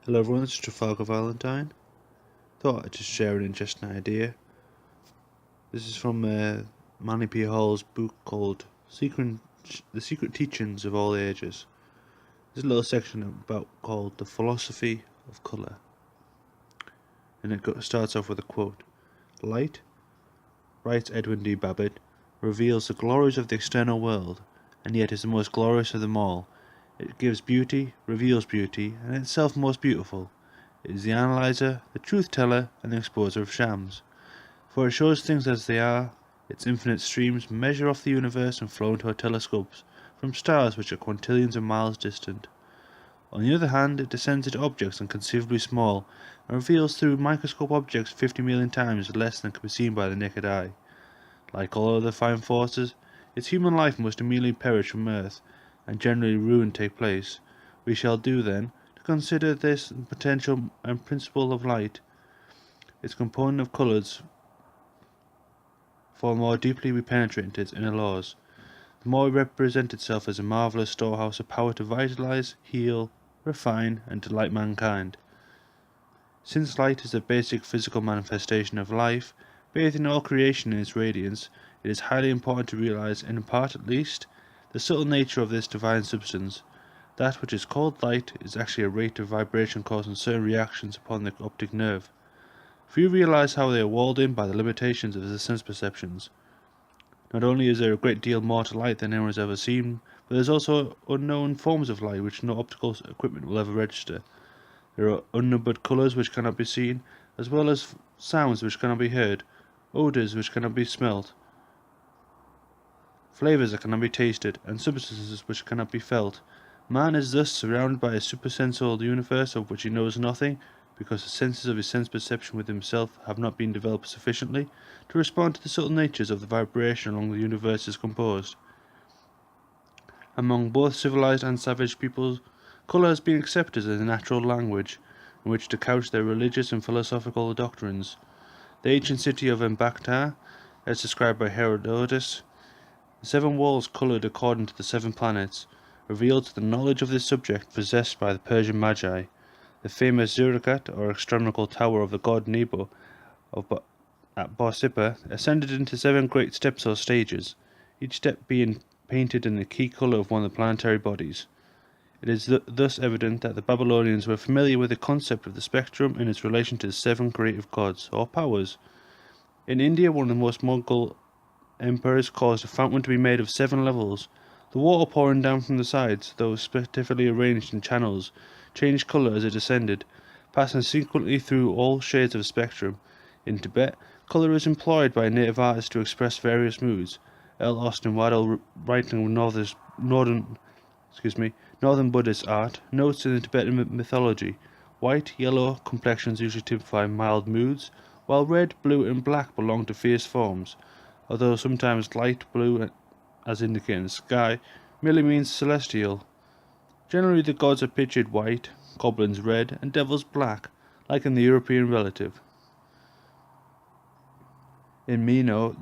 Hello everyone, this is Travalgar Valentine. Thought I'd just share an interesting idea. This is from Manly P. Hall's book called The Secret Teachings of All Ages. There's a little section about called The Philosophy of Colour. And it starts off with a quote. Light, writes Edwin D. Babbitt, reveals the glories of the external world, and yet is the most glorious of them all. It gives beauty, reveals beauty, and itself most beautiful. It is the analyzer, the truth-teller, and the exposer of shams. For it shows things as they are, its infinite streams measure off the universe and flow into our telescopes from stars which are quintillions of miles distant. On the other hand, it descends into objects inconceivably small, and reveals through microscope objects 50 million times less than can be seen by the naked eye. Like all other fine forces, its human life must immediately perish from earth, and generally ruin take place. We shall do, then, to consider this potential and principle of light, its component of colours, for more deeply we penetrate into its inner laws, the more it represents itself as a marvellous storehouse of power to vitalize, heal, refine, and delight mankind. Since light is the basic physical manifestation of life, bathing all creation in its radiance, it is highly important to realize, in part at least, the subtle nature of this divine substance. That which is called light is actually a rate of vibration causing certain reactions upon the optic nerve. Few realize how they are walled in by the limitations of the sense perceptions. Not only is there a great deal more to light than anyone has ever seen, but there is also unknown forms of light which no optical equipment will ever register. There are unnumbered colours which cannot be seen, as well as sounds which cannot be heard, odours which cannot be smelt, flavours that cannot be tasted, and substances which cannot be felt. Man is thus surrounded by a supersensual universe of which he knows nothing, because the senses of his sense perception with himself have not been developed sufficiently to respond to the subtle natures of the vibration along the universe is composed. Among both civilized and savage peoples, colour has been accepted as a natural language in which to couch their religious and philosophical doctrines. The ancient city of Embaktar, as described by Herodotus, the 7 walls coloured according to the 7 planets, revealed the knowledge of this subject possessed by the Persian Magi. The famous Zurikat, or astronomical tower of the god Nebo at Borsippa, ascended into 7 great steps or stages, each step being painted in the key colour of one of the planetary bodies. It is thus evident that the Babylonians were familiar with the concept of the spectrum in its relation to the 7 creative gods, or powers. In India, one of the most Mughal emperors caused a fountain to be made of 7 levels. The water pouring down from the sides, though specifically arranged in channels, changed colour as it descended, passing sequentially through all shades of the spectrum. In Tibet, colour is employed by native artists to express various moods. L. Austin Waddell, writing of northern Buddhist art, notes in the Tibetan mythology, white, yellow complexions usually typify mild moods, while red, blue, and black belong to fierce forms, although sometimes light blue, as indicated in the sky, merely means celestial. Generally the gods are pictured white, goblins red, and devils black, like in the European relative. In Meno,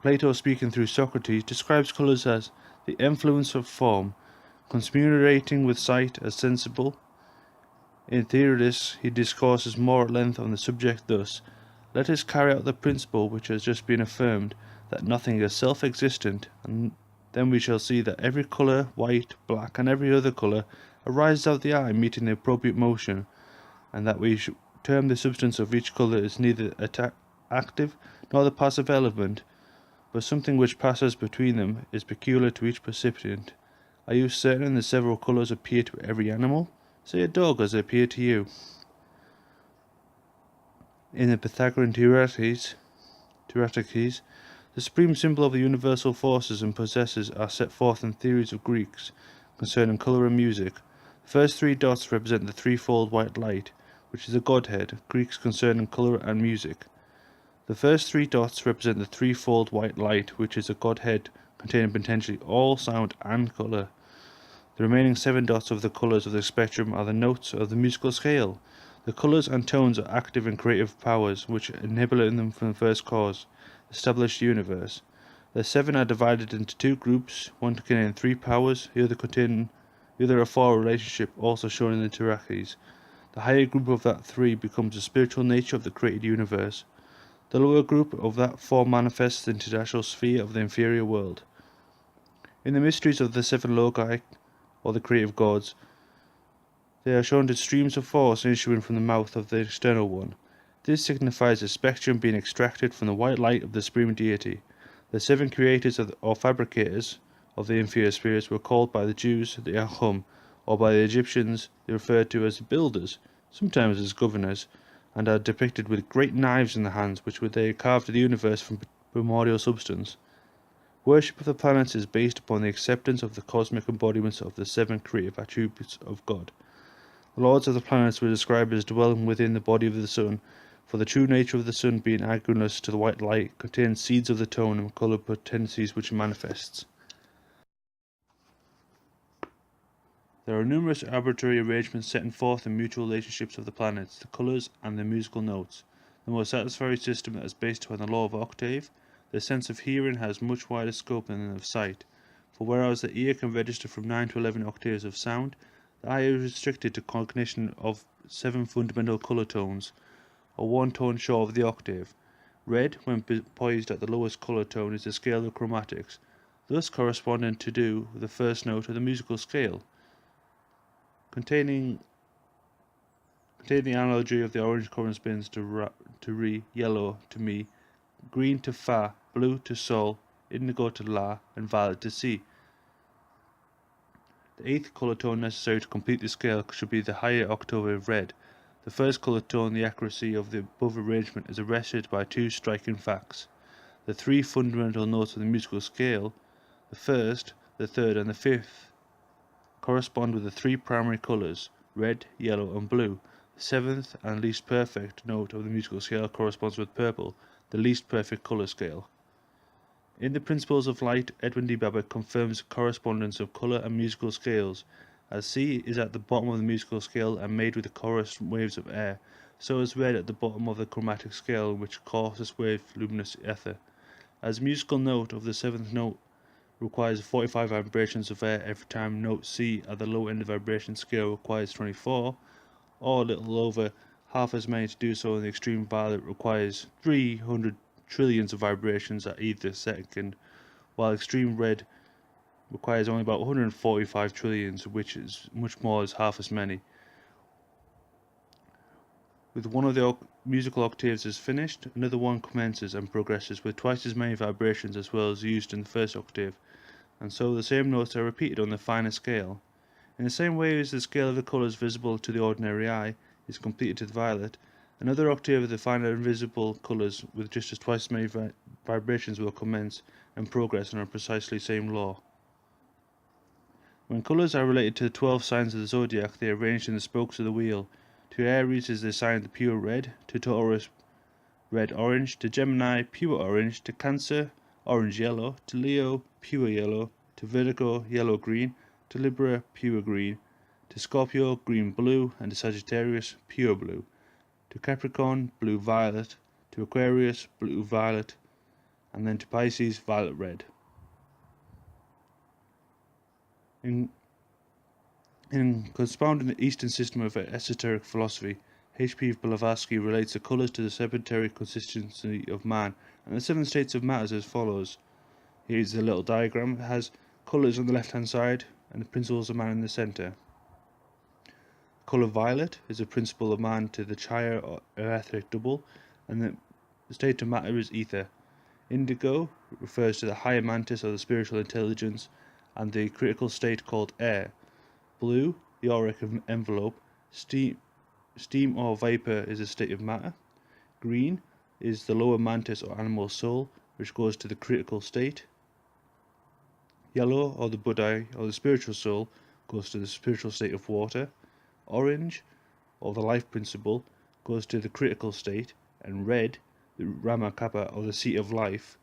Plato, speaking through Socrates, describes colours as the influence of form, communicating with sight as sensible. In Theodotus, he discourses more at length on the subject thus: let us carry out the principle which has just been affirmed, that nothing is self-existent, and then we shall see that every colour, white, black, and every other colour, arises out of the eye meeting the appropriate motion, and that we term the substance of each colour is neither active nor the passive element, but something which passes between them, is peculiar to each percipient. Are you certain the several colours appear to every animal? Say a dog as they appear to you. In the Pythagorean Theoretics, the supreme symbol of the universal forces and processes are set forth in theories of Greeks concerning colour and music. The first 3 dots represent the threefold white light, which is a godhead, Greeks concerning colour and music. The first 3 dots represent the threefold white light, which is a godhead containing potentially all sound and colour. The remaining 7 dots of the colours of the spectrum are the notes of the musical scale. The colours and tones are active and creative powers which, inhibiting them from the first cause, establish the universe. The 7 are divided into 2 groups, one containing 3 powers, the other a 4 relationship, also shown in the Terraces. The higher group of that three becomes the spiritual nature of the created universe. The lower group of that four manifests the international sphere of the inferior world. In the mysteries of the seven logi, or the creative gods, they are shown as streams of force issuing from the mouth of the external one. This signifies a spectrum being extracted from the white light of the supreme deity. The seven creators or fabricators of the inferior spheres were called by the Jews the Ahum, or by the Egyptians they referred to as builders, sometimes as governors, and are depicted with great knives in their hands, which they carved the universe from primordial substance. Worship of the planets is based upon the acceptance of the cosmic embodiments of the seven creative attributes of God. The lords of the planets were described as dwelling within the body of the sun, for the true nature of the sun, being agonist to the white light, contains seeds of the tone and colour potencies which it manifests. There are numerous arbitrary arrangements setting forth the mutual relationships of the planets, the colours, and the musical notes. The most satisfactory system is based upon the law of octave. The sense of hearing has much wider scope than that of sight, for whereas the ear can register from 9 to 11 octaves of sound, the eye is restricted to cognition of 7 fundamental colour tones, or one tone short of the octave. Red, when poised at the lowest colour tone, is the scale of chromatics, thus corresponding to the first note of the musical scale. Containing the analogy of the orange corresponds to re, yellow to mi, green to fa, blue to sol, indigo to la, and violet to si. The eighth colour tone necessary to complete the scale should be the higher octave of red. The first colour tone, the accuracy of the above arrangement is arrested by two striking facts. The three fundamental notes of the musical scale, the first, the third, and the fifth, correspond with the three primary colours, red, yellow, and blue. The seventh and least perfect note of the musical scale corresponds with purple, the least perfect colour scale. In the Principles of Light, Edwin D. Babbitt confirms the correspondence of colour and musical scales. As C is at the bottom of the musical scale and made with the chorus waves of air, so is red at the bottom of the chromatic scale, which coarsest wave luminous ether. As musical note of the seventh note requires 45 vibrations of air every time note C at the low end of the vibration scale requires 24, or a little over half as many to do so in the extreme violet requires 300 trillions of vibrations at either second, while extreme red requires only about 145 trillions, which is much more as half as many. With one of the musical octaves is finished, another one commences and progresses with twice as many vibrations as well as used in the first octave, and so the same notes are repeated on the finer scale. In the same way as the scale of the colours visible to the ordinary eye is completed to the violet, another octave of the finer invisible colours with just as twice as many vibrations will commence and progress on precisely the same law. When colours are related to the 12 signs of the zodiac, they are arranged in the spokes of the wheel. To Aries is the assigned the pure red, to Taurus red-orange, to Gemini pure orange, to Cancer orange-yellow, to Leo pure yellow, to Virgo yellow-green, to Libra pure green, to Scorpio green-blue, and to Sagittarius pure blue, to Capricorn blue-violet, to Aquarius blue-violet, and then to Pisces violet-red. In expounding the Eastern system of esoteric philosophy, H.P. Blavatsky relates the colours to the sedentary consistency of man and the seven states of matter as follows. Here is a little diagram. It has colours on the left hand side and the principles of man in the centre. Colour violet is the principle of man to the chaya or etheric double, and the state of matter is ether. Indigo refers to the higher mantis or the spiritual intelligence, and the critical state called air. Blue, the auric envelope. Steam or vapour is a state of matter. Green is the lower mantis or animal soul, which goes to the critical state. Yellow, or the buddhi or the spiritual soul, goes to the spiritual state of water. Orange, or the life principle, goes to the critical state. And red, the Rama Kappa or the seat of life,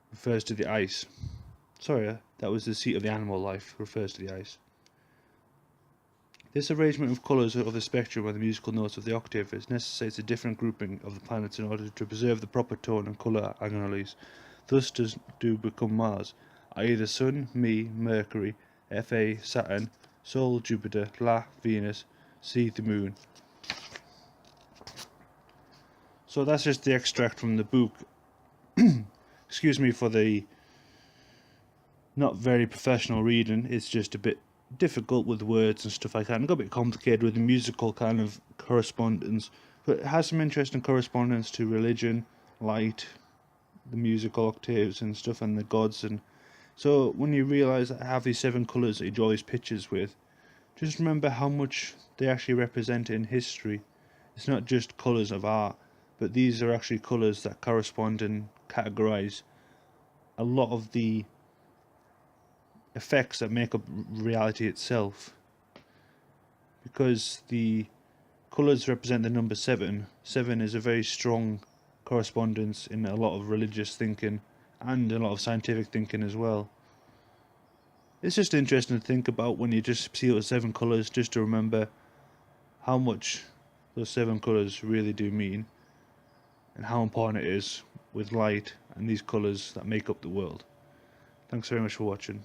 refers to the ice. Sorry, that was the seat of the animal life, refers to the ice. This arrangement of colours of the spectrum and the musical notes of the octave necessitates a different grouping of the planets in order to preserve the proper tone and colour anomalies. Thus do become Mars, i.e. the Sun, Me, Mercury, Fa, Saturn, Sol, Jupiter, La, Venus, C, the Moon. So that's just the extract from the book. Excuse me for the not very professional reading. It's just a bit difficult with words and stuff like that, and got a bit complicated with the musical kind of correspondence. But it has some interesting correspondence to religion, light, the musical octaves and stuff, and the gods. And so when you realise that I have these 7 colours that you draw these pictures with, just remember how much they actually represent in history. It's not just colours of art, but these are actually colours that correspond and categorise a lot of the effects that make up reality itself. Because the colours represent the number 7, 7 is a very strong correspondence in a lot of religious thinking and a lot of scientific thinking as well. It's just interesting to think about when you just see those 7 colours, just to remember how much those 7 colours really do mean, and how important it is with light and these colours that make up the world. Thanks very much for watching.